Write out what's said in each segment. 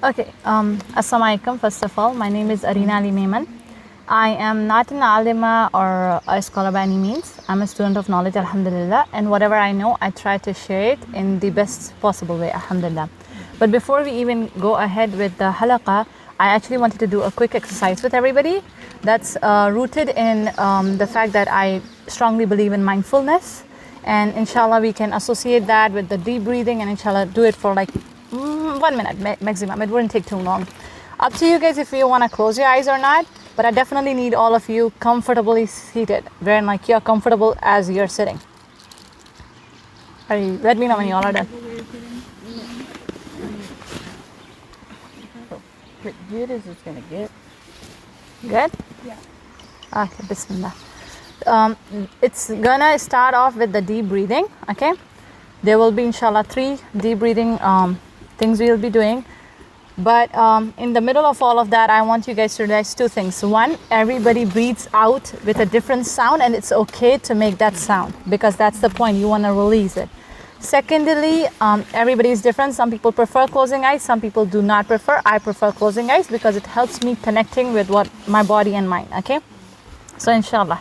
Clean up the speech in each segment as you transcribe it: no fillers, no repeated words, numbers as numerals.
Okay, Assalamu alaikum. First of all, my name is Areena Memon. I am not an alima or a scholar by any means. I'm a student of knowledge, alhamdulillah, and whatever I know, I try to share it in the best possible way, alhamdulillah. But before we even go ahead with the halaqah, I actually wanted to do a quick exercise with everybody that's rooted in the fact that I strongly believe in mindfulness, and inshallah we can associate that with the deep breathing, and inshallah do it for like 1 minute maximum. It wouldn't take too long. Up to you guys if you want to close your eyes or not, but I definitely need all of you comfortably seated, wherein like you're comfortable as you're sitting. Let me know when you all are done. What good is this gonna get? Good? Yeah. Okay, bismillah. It's gonna start off with the deep breathing, okay? There will be inshallah 3 deep breathing things we'll be doing. But in the middle of all of that, I want you guys to realize 2 things. One, everybody breathes out with a different sound, and it's okay to make that sound because that's the point. You want to release it. Secondly, everybody is different. Some people prefer closing eyes. Some people do not prefer. I prefer closing eyes because it helps me connecting with what my body and mind. Okay, so inshallah.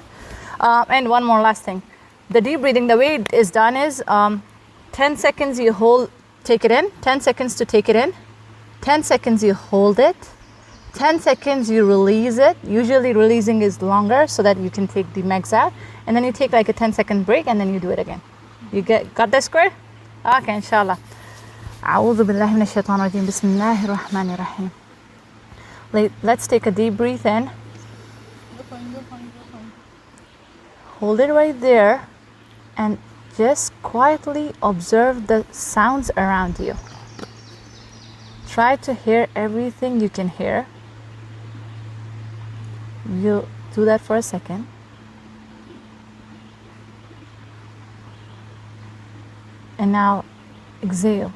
And one more last thing. The deep breathing, the way it is done is 10 seconds you hold, take it in. 10 seconds to take it in. 10 seconds you hold it. 10 seconds you release it. Usually releasing is longer so that you can take the max out. And then you take like a 10-second break and then you do it again. You got that square? Okay, inshallah. أعوذ بالله من الشيطان الرجيم. بسم الله الرحمن الرحيم. Let's take a deep breath in. Hold it right there and just quietly observe the sounds around you. Try to hear everything you can hear. You do that for a second. And now exhale.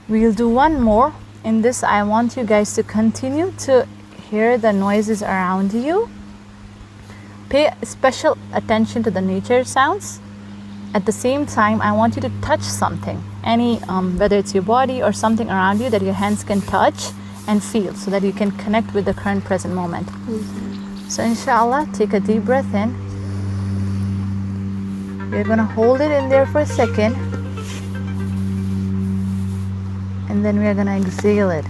We'll do one more. In this, I want you guys to continue to hear the noises around you. Pay special attention to the nature sounds. At the same time, I want you to touch something, whether it's your body or something around you that your hands can touch and feel so that you can connect with the current present moment. So inshallah, take a deep breath in. You're going to hold it in there for a second. And then we are going to exhale it.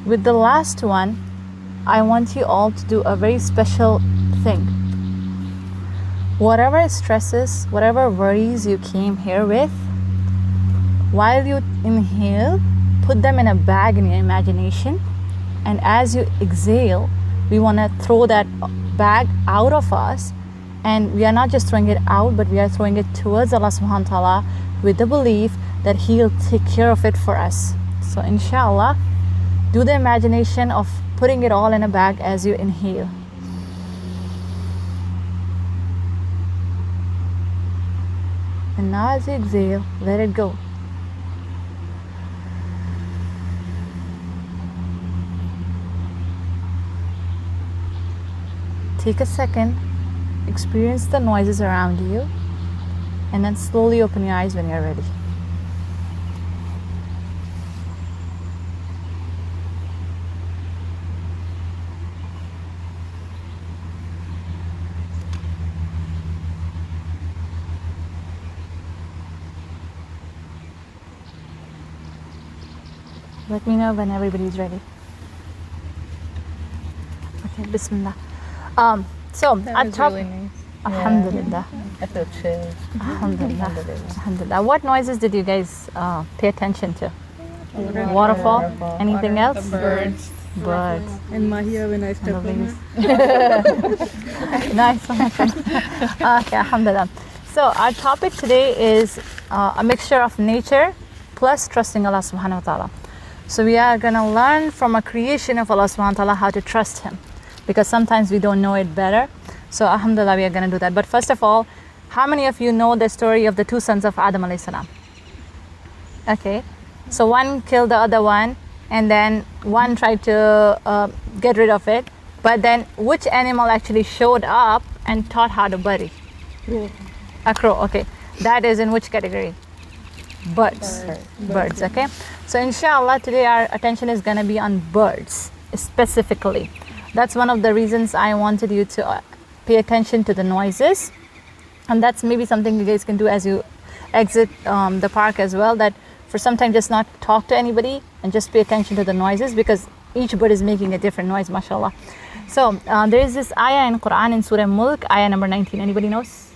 With the last one, I want you all to do a very special thing. Whatever stresses, whatever worries you came here with, while you inhale, put them in a bag in your imagination. And as you exhale, we want to throw that bag out of us. And we are not just throwing it out, but we are throwing it towards Allah subhanahu wa ta'ala with the belief that He'll take care of it for us. So inshallah, do the imagination of putting it all in a bag as you inhale. And now as you exhale, let it go. Take a second, experience the noises around you, and then slowly open your eyes when you're ready. Let me know when everybody's ready. Okay, bismillah. So That at was top, really nice. alhamdulillah. I feel chill. Alhamdulillah. Alhamdulillah. Alhamdulillah. What noises did you guys pay attention to? Waterfall? Anything else? Birds. Birds. And Mahia when I step on her. Nice one. Okay, alhamdulillah. So our topic today is a mixture of nature plus trusting Allah subhanahu wa ta'ala. So we are going to learn from a creation of Allah subhanahu wa ta'ala how to trust Him, because sometimes we don't know it better. So alhamdulillah, we are going to do that. But first of all, how many of you know the story of the 2 sons of Adam alayhi salam? Okay, so one killed the other one, and then one tried to get rid of it. But then which animal actually showed up and taught how to bury? A crow. Okay, that is in which category? Birds. Birds. Okay, so inshallah today our attention is going to be on birds specifically. That's one of the reasons I wanted you to pay attention to the noises, and that's maybe something you guys can do as you exit the park as well, that for some time just not talk to anybody and just pay attention to the noises, because each bird is making a different noise, mashallah. So there is this ayah in Quran in Surah Mulk, ayah number 19. Anybody knows?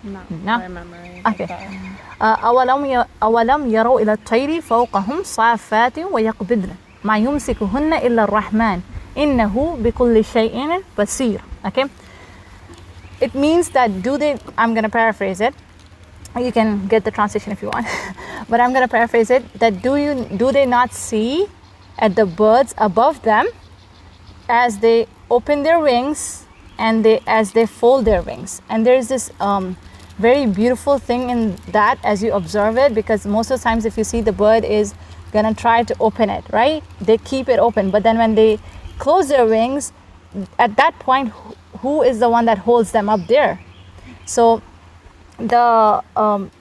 No. I remember. Okay. أولم يروا إلى الطير فوقهم صافات ويقبضن ما يمسكهن إلا الرحمن إنه بكل شيء بصير. Okay. It means that I'm going to paraphrase it. You can get the translation if you want. But I'm going to paraphrase it, that do they not see at the birds above them as they open their wings and as they fold their wings? And there is this very beautiful thing in that as you observe it, because most of the times if you see the bird is going to try to open it, right? They keep it open, but then when they close their wings, at that point, who is the one that holds them up there? So the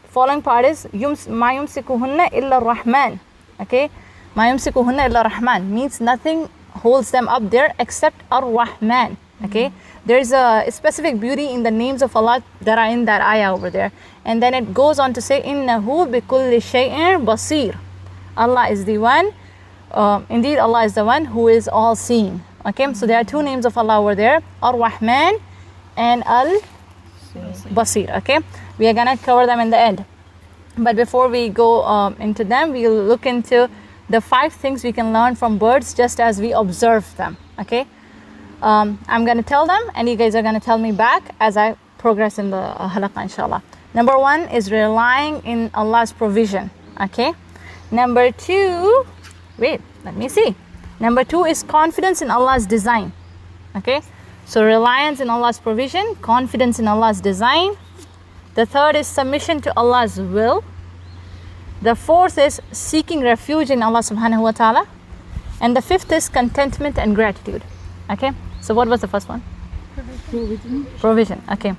following part is ما يمسكهن إلا الرحمن. Okay, ما يمسكهن إلا الرحمن means nothing holds them up there except Ar-Rahman. Okay, there is a specific beauty in the names of Allah that are in that ayah over there, and then it goes on to say إنه بكل شيء بصير. Allah is the one, indeed Allah is the one who is all seeing. Okay, so there are two names of Allah over there, Ar-Rahman and Al-Basir. Okay, we are gonna cover them in the end, but before we go into them, we'll look into the 5 things we can learn from birds just as we observe them. Okay, I'm gonna tell them and you guys are gonna tell me back as I progress in the halaqah, inshallah. Number 1 is relying in Allah's provision. Okay, number 2, wait, let me see. Number 2 is confidence in Allah's design. Okay, so reliance in Allah's provision, confidence in Allah's design. The 3rd is submission to Allah's will. The 4th is seeking refuge in Allah subhanahu wa ta'ala. And the 5th is contentment and gratitude. Okay, so what was the first one? Provision. Okay,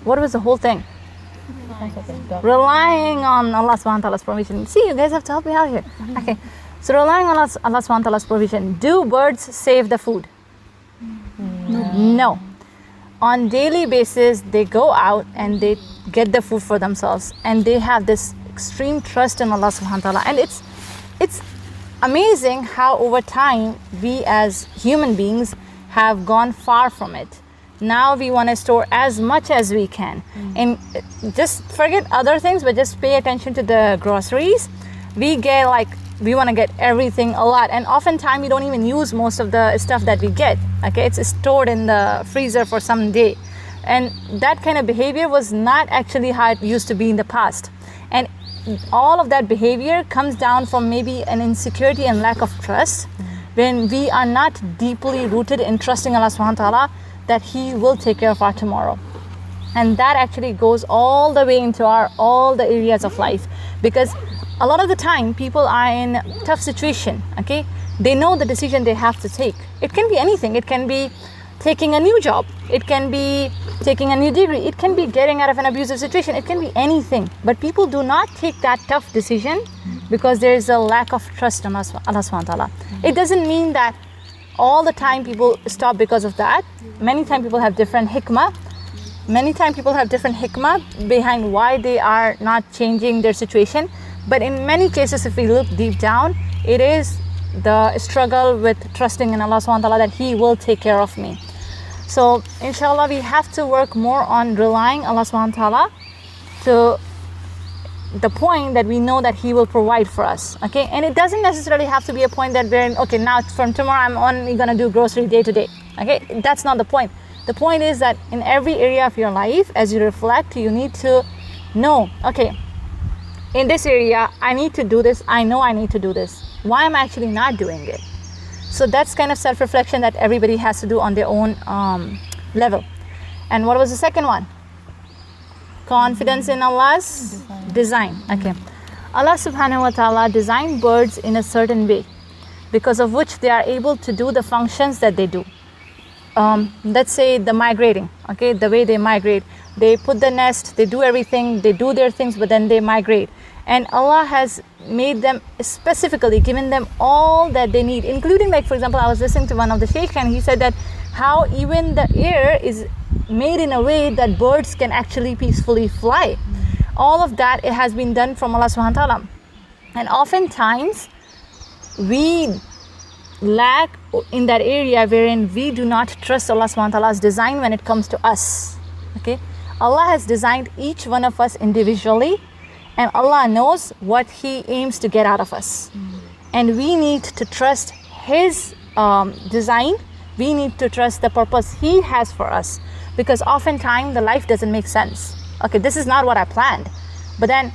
what was the whole thing? Relying on Allah subhanahu wa ta'ala's provision. See, you guys have to help me out here. Okay, so relying on Allah subhanahu wa ta'ala's provision. Do birds save the food? No. On daily basis, they go out and they get the food for themselves, and they have this extreme trust in Allah subhanahu wa ta'ala. And it's amazing how over time we as human beings have gone far from it. Now we want to store as much as we can, and just forget other things, but just pay attention to the groceries. We want to get everything a lot, and oftentimes we don't even use most of the stuff that we get. Okay, it's stored in the freezer for some day, and that kind of behavior was not actually how it used to be in the past. And all of that behavior comes down from maybe an insecurity and lack of trust, when we are not deeply rooted in trusting Allah subhanahu wa ta'ala that He will take care of our tomorrow. And that actually goes all the way into all the areas of life, because a lot of the time people are in tough situation. Okay, they know the decision they have to take. It can be anything. It can be taking a new job, it can be taking a new degree, it can be getting out of an abusive situation, it can be anything. But people do not take that tough decision because there is a lack of trust in Allah subhanahu wa ta'ala. It doesn't mean that all the time people stop because of that. Many times people have different hikmah. Many times people have different hikmah behind why they are not changing their situation. But in many cases, if we look deep down, it is the struggle with trusting in Allah subhanahu wa ta'ala that He will take care of me. So inshallah, we have to work more on relying Allah subhanahu wa ta'ala to the point that we know that He will provide for us. Okay, and it doesn't necessarily have to be a point that we're in, okay, now from tomorrow I'm only gonna do grocery day to day. Okay, that's not the point. The point is that in every area of your life, as you reflect, you need to know, okay, in this area I need to do this, I know I need to do this, why am I actually not doing it? So that's kind of self-reflection that everybody has to do on their own level. And what was the second one? Confidence in Allah's design. Okay, Allah subhanahu wa ta'ala designed birds in a certain way. because of which they are able to do the functions that they do. Let's say the migrating, okay, the way they migrate, they put the nest, they do everything, they do their things, but then they migrate. And Allah has made them specifically, given them all that they need, including, like, for example, I was listening to one of the sheikh and he said that how even the air is made in a way that birds can actually peacefully fly. All of that, it has been done from Allah subhanahu wa ta'ala. And oftentimes we lack in that area wherein we do not trust Allah subhanahu wa ta'ala's design when it comes to us. Okay, Allah has designed each one of us individually, and Allah knows what He aims to get out of us. And we need to trust His design. We need to trust the purpose He has for us, because oftentimes the life doesn't make sense. Okay, this is not what I planned, but then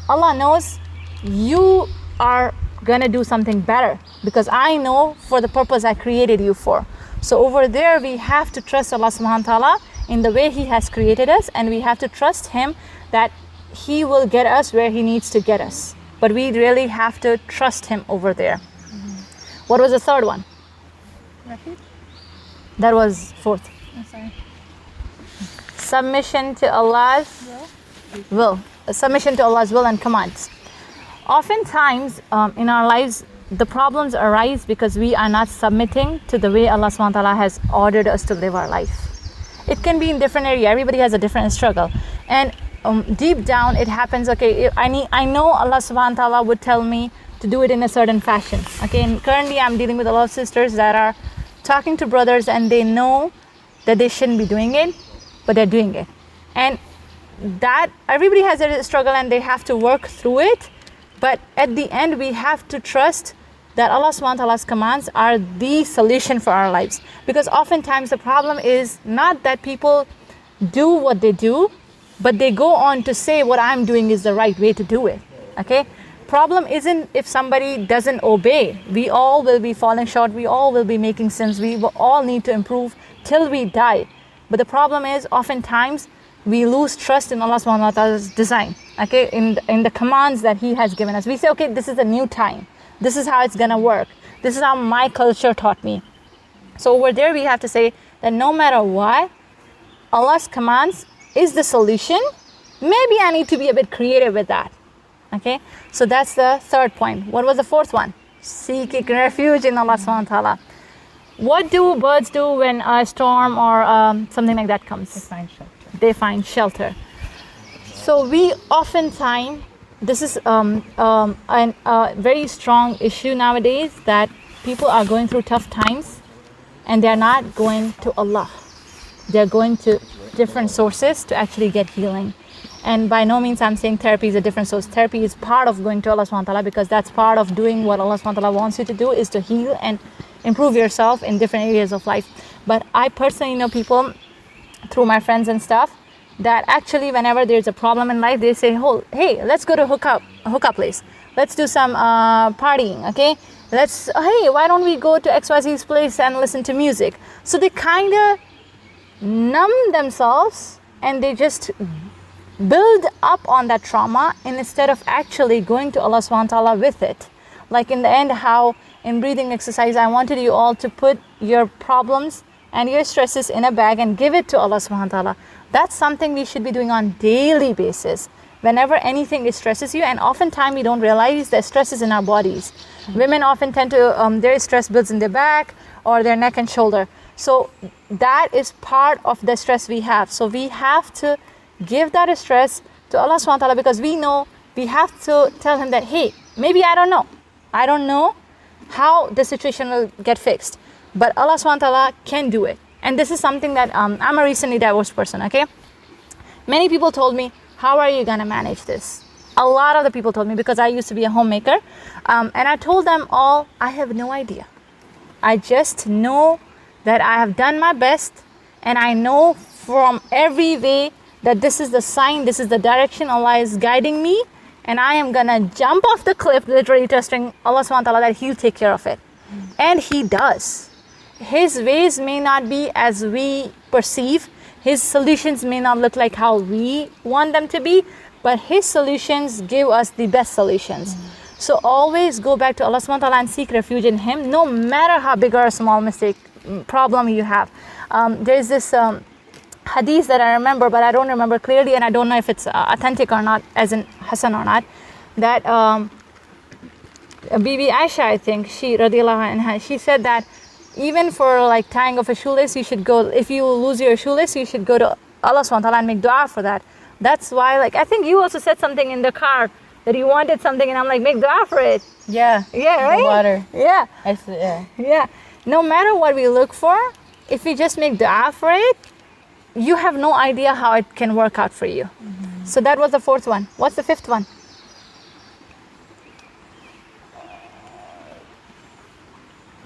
Allah knows you are gonna do something better, because I know for the purpose I created you for. So over there we have to trust Allah subhanahu wa ta'ala in the way He has created us, and we have to trust Him that He will get us where He needs to get us. But we really have to trust Him over there. What was the third one? Refuge? That was fourth. I'm sorry. Submission to Allah's will. Submission to Allah's will and commands. Oftentimes in our lives, the problems arise because we are not submitting to the way Allah subhanahu wa ta'ala has ordered us to live our life. It can be in different area. Everybody has a different struggle. And deep down it happens, okay, I know Allah subhanahu wa ta'ala would tell me to do it in a certain fashion. Okay, and currently I'm dealing with a lot of sisters that are talking to brothers and they know that they shouldn't be doing it, but they're doing it. And that everybody has a struggle and they have to work through it. But at the end, we have to trust that Allah subhanahu wa ta'ala's commands are the solution for our lives. Because oftentimes the problem is not that people do what they do, but they go on to say what I'm doing is the right way to do it. Okay? Problem isn't if somebody doesn't obey. We all will be falling short. We all will be making sins. We will all need to improve till we die. But the problem is oftentimes we lose trust in Allah subhanahu wa ta'ala's design. Okay, in the commands that He has given us. We say, okay, this is a new time. This is how it's gonna work. This is how my culture taught me. So over there we have to say that no matter what, Allah's commands is the solution. Maybe I need to be a bit creative with that. Okay, so that's the third point. What was the fourth one? Seeking refuge in Allah subhanahu wa ta'ala. What do birds do when a storm or something like that comes? They find shelter. They find shelter. So we oftentimes, this is a very strong issue nowadays, that people are going through tough times and they're not going to Allah. They're going to different sources to actually get healing. And by no means I'm saying therapy is a different source. Therapy is part of going to Allah subhanahu wa ta'ala, because that's part of doing what Allah subhanahu wa ta'ala wants you to do, is to heal and improve yourself in different areas of life. But I personally know people through my friends and stuff that actually whenever there's a problem in life, they say, oh, hey, let's go to a hookup place. Let's do some partying, okay? Hey, why don't we go to XYZ's place and listen to music? So they kind of numb themselves and they just build up on that trauma instead of actually going to Allah subhanahu wa ta'ala with it. Like in the end, how in breathing exercise, I wanted you all to put your problems and your stresses in a bag and give it to Allah subhanahu wa ta'ala. That's something we should be doing on daily basis. Whenever anything stresses you, and oftentimes we don't realize that stress is in our bodies. Women often tend to, their stress builds in their back or their neck and shoulder. So that is part of the stress we have. So we have to give that stress to Allah subhanahu wa ta'ala, because we know we have to tell Him that, hey, maybe I don't know how the situation will get fixed, but Allah subhanahu wa ta'ala can do it. And this is something that I'm a recently divorced person, okay? Many people told me, how are you gonna manage this? A lot of the people told me, because I used to be a homemaker, and I told them all, I have no idea. I just know that I have done my best, and I know from every way that this is the sign, this is the direction Allah is guiding me, and I am gonna jump off the cliff, literally trusting Allah subhanahu wa ta'ala that He'll take care of it. And He does. His ways may not be as we perceive. His solutions may not look like how we want them to be, but His solutions give us the best solutions. So always go back to Allah subhanahu wa ta'ala and seek refuge in Him, no matter how big or small mistake, problem you have. There's this hadith that I remember, but I don't remember clearly, and I don't know if it's authentic or not, as in Hassan or not, that Bibi Aisha, I think, she radiallahu anha, she said that even for like tying of a shoelace, you should go, if you lose your shoelace, you should go to Allah subhanahu wa ta'ala and make dua for that. That's why, like, I think you also said something in the car that you wanted something, and I'm like, make dua for it. Yeah. Yeah, right? The water. Yeah. I said, yeah. Yeah. No matter what we look for, if we just make dua for it, you have no idea how it can work out for you. So that was the fourth one. What's the fifth one?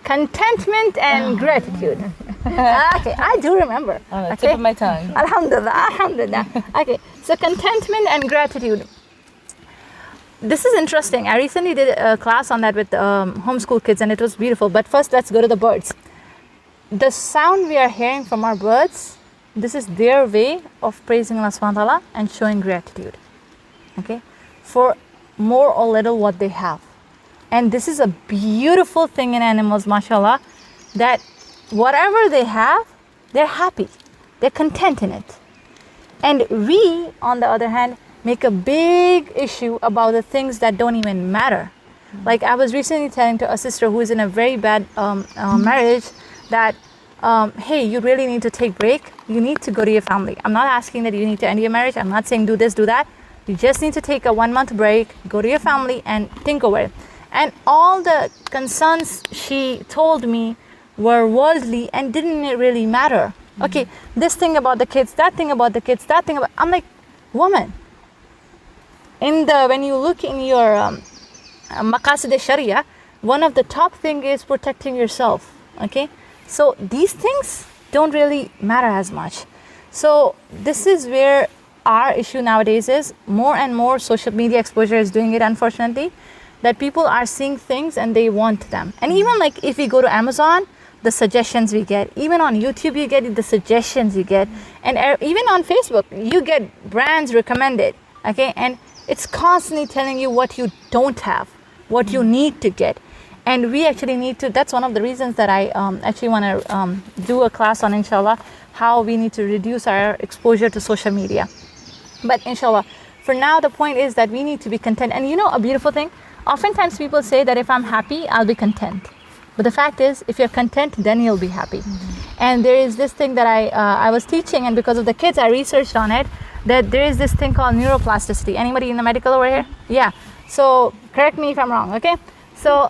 Contentment and gratitude. Okay, I do remember. On the tip of my tongue. Alhamdulillah, alhamdulillah. Okay, so contentment and gratitude. This is interesting. I recently did a class on that with homeschool kids, and it was beautiful. But first, let's go to the birds. The sound we are hearing from our birds, this is their way of praising Allah subhanahu wa ta'ala and showing gratitude. Okay, for more or little what they have. And this is a beautiful thing in animals, mashallah, that whatever they have, they're happy. They're content in it. And we, on the other hand, make a big issue about the things that don't even matter. Like I was recently telling to a sister who is in a very bad marriage that, hey, you really need to take break. You need to go to your family. I'm not asking that you need to end your marriage. I'm not saying do this, do that. You just need to take a 1 month break, go to your family and think over it. And all the concerns she told me were worldly and didn't really matter. Okay, this thing about the kids, that thing about the kids, that thing about, I'm like, woman, when you look in your maqasid sharia, one of the top thing is protecting yourself. Okay, so these things don't really matter as much. So this is where our issue nowadays is. More and more social media exposure is doing it, unfortunately, that people are seeing things and they want them. And even like if we go to Amazon, the suggestions we get, even on YouTube you get the suggestions you get, and even on Facebook you get brands recommended. Okay, and it's constantly telling you what you don't have, what you need to get. And we actually need to, that's one of the reasons that I actually want to do a class on, inshallah, how we need to reduce our exposure to social media. But inshallah, for now the point is that we need to be content. And you know a beautiful thing, oftentimes people say that if I'm happy, I'll be content. But the fact is, if you're content, then you'll be happy. And there is this thing that I was teaching, and because of the kids, I researched on it, that there is this thing called neuroplasticity. Anybody in the medical over here? Yeah. So correct me if I'm wrong, okay? So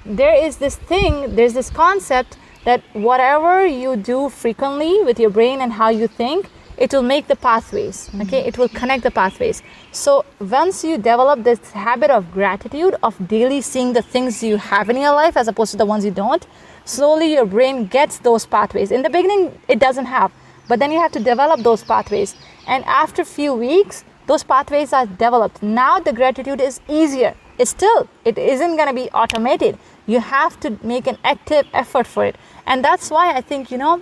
there is this thing, there's this concept that whatever you do frequently with your brain and how you think, it will make the pathways, okay? It will connect the pathways. So once you develop this habit of gratitude, of daily seeing the things you have in your life as opposed to the ones you don't, slowly your brain gets those pathways. In the beginning, it doesn't have, but then you have to develop those pathways. And after a few weeks, those pathways are developed. Now the gratitude is easier. It isn't going to be automated. You have to make an active effort for it. And that's why I think, you know,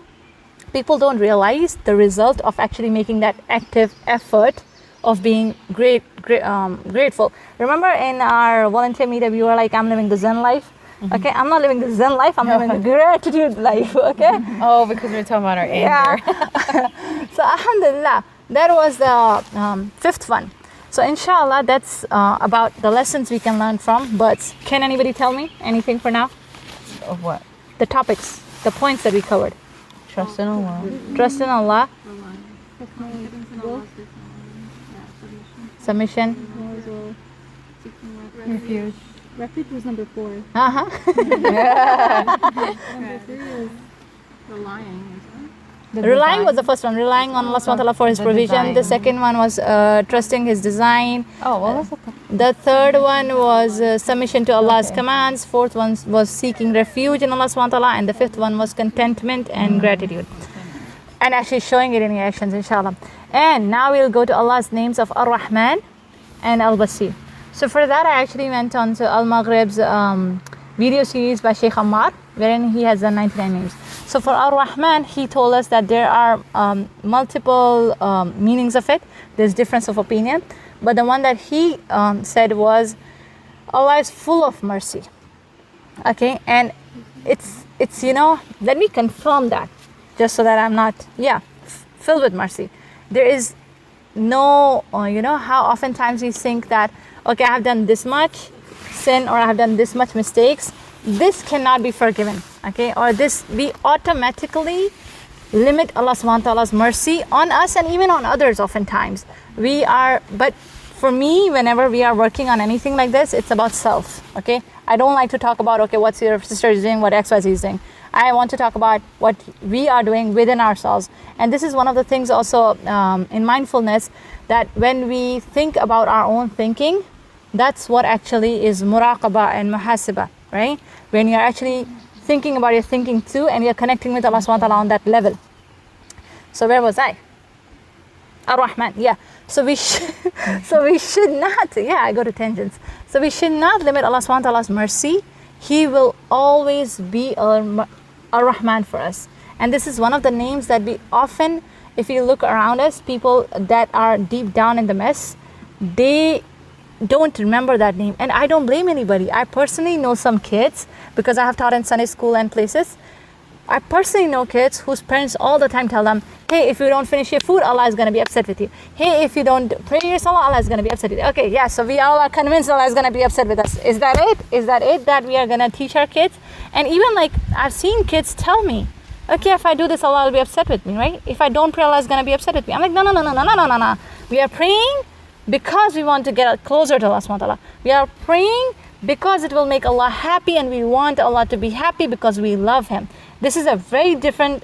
people don't realize the result of actually making that active effort of being grateful. Remember in our volunteer meetup, you were like, I'm living the Zen life. Okay, I'm not living the Zen life, I'm living the gratitude life, okay? Oh, because we're talking about our anger. Yeah. So alhamdulillah, that was the fifth one. So inshallah, that's about the lessons we can learn from birds. Can anybody tell me anything for now? Of what? The topics, the points that we covered. Trust in Allah. Trust in Allah. Submission. Refuge. Refuge was number 4. Uh-huh. Number 3 is relying, isn't Relying was the first one. Relying on Allah subhanahu wa ta'ala for His provision. The second one was trusting His design. Oh, well, that's okay. The third one was submission to Allah's commands. Fourth one was seeking refuge in Allah subhanahu wa ta'ala. And the fifth one was contentment and gratitude. And actually showing it in your actions, inshallah. And now we'll go to Allah's names of Ar-Rahman and Al-Basir. So for that, I actually went on to Al-Maghrib's video series by Sheikh Ammar, wherein he has done 99 names. So for Ar-Rahman, he told us that there are multiple meanings of it. There's difference of opinion. But the one that he said was Allah is full of mercy. Okay, and it's let me confirm that, just so that I'm not filled with mercy. There is no how oftentimes we think that, okay, I have done this much sin, or I have done this much mistakes, this cannot be forgiven, okay, or this, we automatically limit Allah subhanahu wa ta'ala's mercy on us and even on others. Oftentimes but for me, whenever we are working on anything like this, it's about self, okay. I don't like to talk about, okay, what's your sister is doing, what XYZ is doing. I want to talk about what we are doing within ourselves. And this is one of the things also in mindfulness, that when we think about our own thinking, that's what actually is muraqabah and muhasibah, right? When you're actually thinking about your thinking too, and you're connecting with Allah subhanahu wa ta'ala on that level. So where was I? Ar-Rahman, yeah. So we should not, I go to tangents. So we should not limit Allah subhanahu wa ta'ala's mercy. He will always be Ar-Rahman for us. And this is one of the names that we often, if you look around us, people that are deep down in the mess, they don't remember that name. And I don't blame anybody. I personally know some kids, because I have taught in Sunday school and places. I personally know kids whose parents all the time tell them, hey, if you don't finish your food, Allah is going to be upset with you. Hey, if you don't pray your salah, Allah is going to be upset with you. Okay, yeah, so we all are convinced Allah is going to be upset with us. Is that it? Is that it that we are going to teach our kids? And even like, I've seen kids tell me, okay, if I do this, Allah will be upset with me, right? If I don't pray, Allah is going to be upset with me. I'm like, no. We are praying because we want to get closer to Allah subhanahu wa ta'ala. We are praying because it will make Allah happy, and we want Allah to be happy because we love Him. This is a very different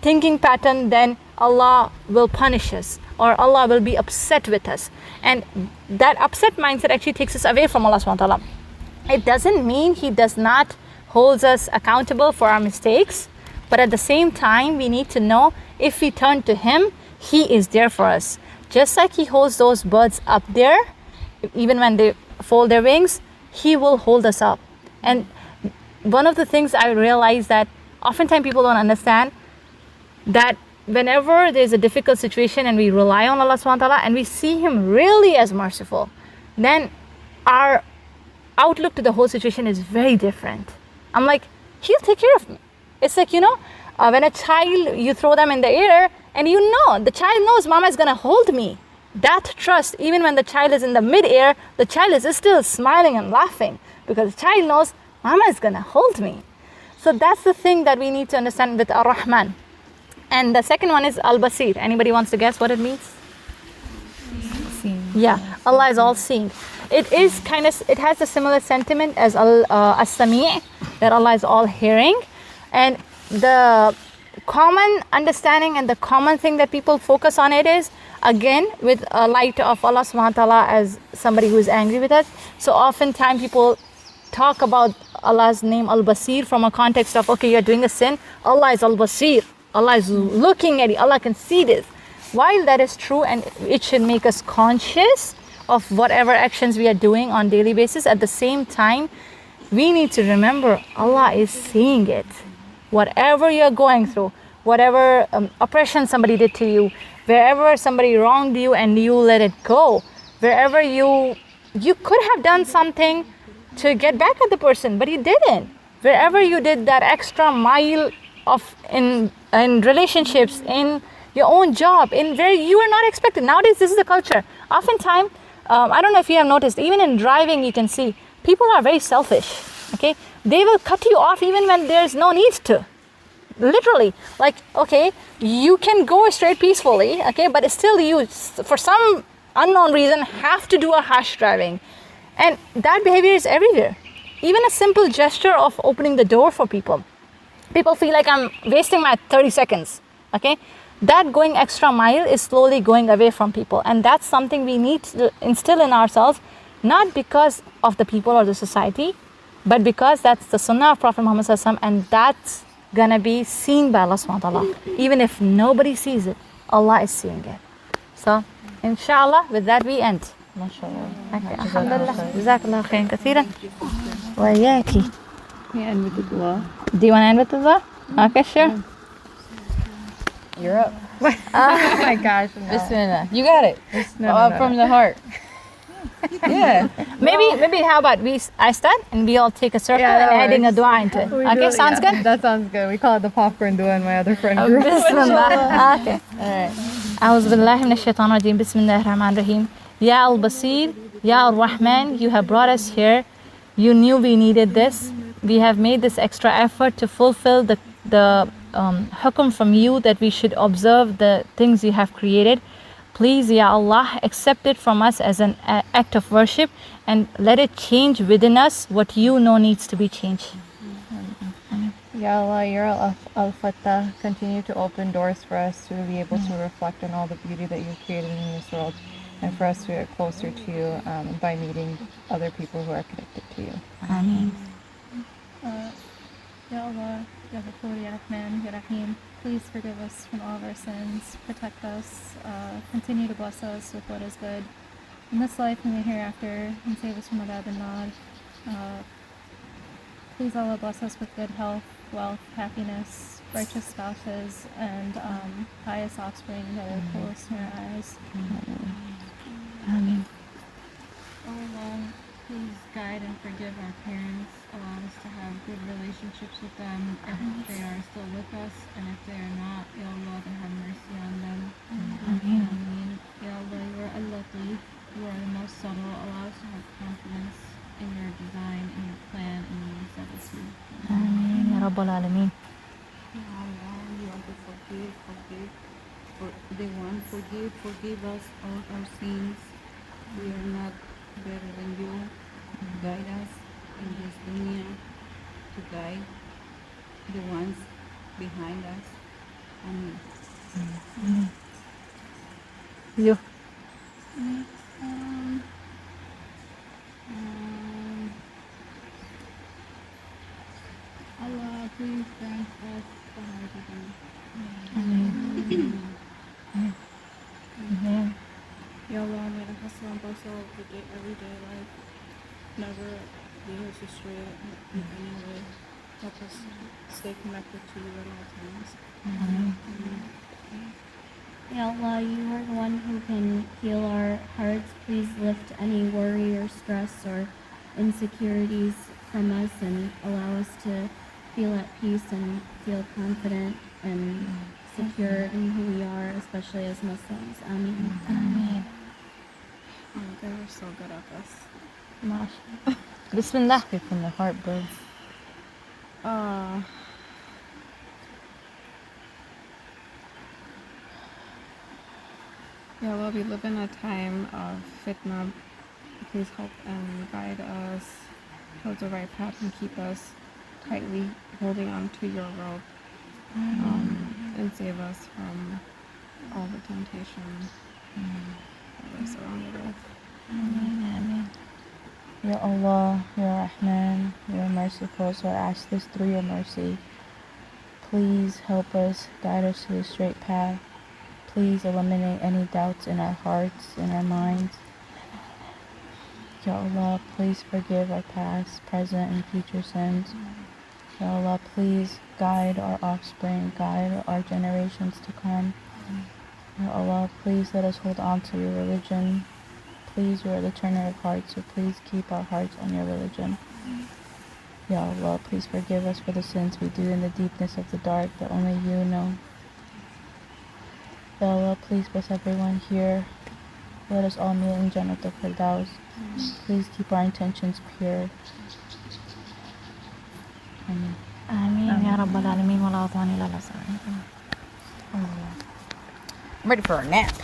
thinking pattern than Allah will punish us, or Allah will be upset with us. And that upset mindset actually takes us away from Allah subhanahu wa ta'ala. It doesn't mean He does not hold us accountable for our mistakes, but at the same time, we need to know, if we turn to Him, He is there for us. Just like He holds those birds up there, even when they fold their wings, He will hold us up. And one of the things I realize that oftentimes people don't understand, that whenever there's a difficult situation and we rely on Allah subhanahu wa ta'ala and we see Him really as merciful, then our outlook to the whole situation is very different. I'm like, He'll take care of me. It's like, when a child, you throw them in the air, and the child knows Mama is going to hold me. That trust, even when the child is in the mid-air, the child is still smiling and laughing, because the child knows Mama is going to hold me. So that's the thing that we need to understand with Ar-Rahman. And the second one is Al-Basir. Anybody wants to guess what it means? Seeing. Yeah, Allah is all seeing. It has a similar sentiment as As-Sami', that Allah is all hearing. And the common understanding and the common thing that people focus on it is, again, with a light of Allah subhanahu wa ta'ala as somebody who is angry with us. So oftentimes people talk about Allah's name Al-Basir from a context of, okay, you're doing a sin, Allah is Al-Basir. Allah is looking at you. Allah can see this. While that is true, and it should make us conscious of whatever actions we are doing on daily basis, at the same time, we need to remember Allah is seeing it. Whatever you're going through, whatever oppression somebody did to you, wherever somebody wronged you and you let it go, wherever you could have done something to get back at the person, but you didn't. Wherever you did that extra mile in relationships, in your own job, in where you were not expected. Nowadays, this is the culture. Oftentimes, I don't know if you have noticed, even in driving, you can see people are very selfish. Okay, they will cut you off even when there's no need to. Literally, like, okay, you can go straight peacefully, okay, but still you, for some unknown reason, have to do a harsh driving. And that behavior is everywhere. Even a simple gesture of opening the door for people. People feel like I'm wasting my 30 seconds, okay? That going extra mile is slowly going away from people. And that's something we need to instill in ourselves, not because of the people or the society, but because that's the sunnah of Prophet Muhammad SAW, and that's gonna be seen by Allah subhanahu wa ta'ala. Even if nobody sees it, Allah is seeing it. So, inshallah, with that we end. MashaAllah. Okay, alhamdulillah. Jazakallah khairan kathiran. Wa iyaki. We end with the dua. Do you want to end with the dua? Okay, sure. You're up. Oh my gosh. No. Bismillah. You got it. No. From the heart. Yeah. Maybe how about I start and we all take a circle Yeah, that and adding a works. dua into it. Okay, sounds good? That sounds good. We call it the popcorn dua in my other friend group. Bismillah. Okay. أعوذ بالله من الشيطان الرجيم بسم الله الرحمن الرحيم Ya al-Basir, Ya al-Rahman, you have brought us here. You knew we needed this. We have made this extra effort to fulfill the hukum from you that we should observe the things you have created. Please, Ya Allah, accept it from us as an act of worship and let it change within us what you know needs to be changed. Ya Allah, Ya Al-Fattah, continue to open doors for us to be able to reflect on all the beauty that you've created in this world and for us to get closer to you by meeting other people who are connected to you. Ameen. Ya Allah, Ya Ghafur, Ya Rahman, Ya Rahim, please forgive us from all of our sins, protect us, continue to bless us with what is good in this life and the hereafter, and save us from adab and nar. Please Allah bless us with good health, wealth, happiness, righteous spouses, and pious offspring that are close in our eyes. Ameen. Allah, please guide and forgive our parents. Allow us to have good relationships with them if they are still with us, and if they are not, Ya Allah, then have mercy on them. Ameen. Ya Allah, you are Al-Latif. You are the most subtle. Allow us to have confidence in your design, in your plan, and in your servitude. Ameen. Ya Rabbal Alameen. Ya Allah, you are the forgive. Forgive us all our sins. We are not better than you. Guide us in this dunya to guide the ones behind us. Amen. You. Allah, please grant us the heart again. Ameen. Ya Allah, may the hustle and bustle of the everyday life never lead us astray in any way. Help us stay connected to you at all times. Ya Allah, you are the one who can heal our hearts. Please lift any worry or stress or insecurities from us and allow us to feel at peace and feel confident and secure in who we are, especially as Muslims. Ameen. Ameen. Oh, they were so good at this. Mashallah. Bismillah. From the heart, bro. Yeah, well, we live in a time of fitna. Please help and guide us towards the right path and keep us tightly holding on to your rope and save us from all the temptation that is surrounded us. Ya Allah, Ya Rahman, You are merciful, so I ask this through your mercy. Please help us, guide us to the straight path. Please eliminate any doubts in our hearts, in our minds. Ya Allah, please forgive our past, present, and future sins. Ya Allah, please guide our offspring, guide our generations to come. Ya Allah, please let us hold on to your religion. Please, you are the turner of hearts, so please keep our hearts on your religion. Ya Allah, please forgive us for the sins we do in the deepness of the dark that only you know. Ya Allah, please bless everyone here. Let us all meet in Jannat al-Firdaus. Please keep our intentions pure. Amen. Ameen. Ya Rabbal Alameen. Wa la awtani illa lasa'in. I'm ready for a nap.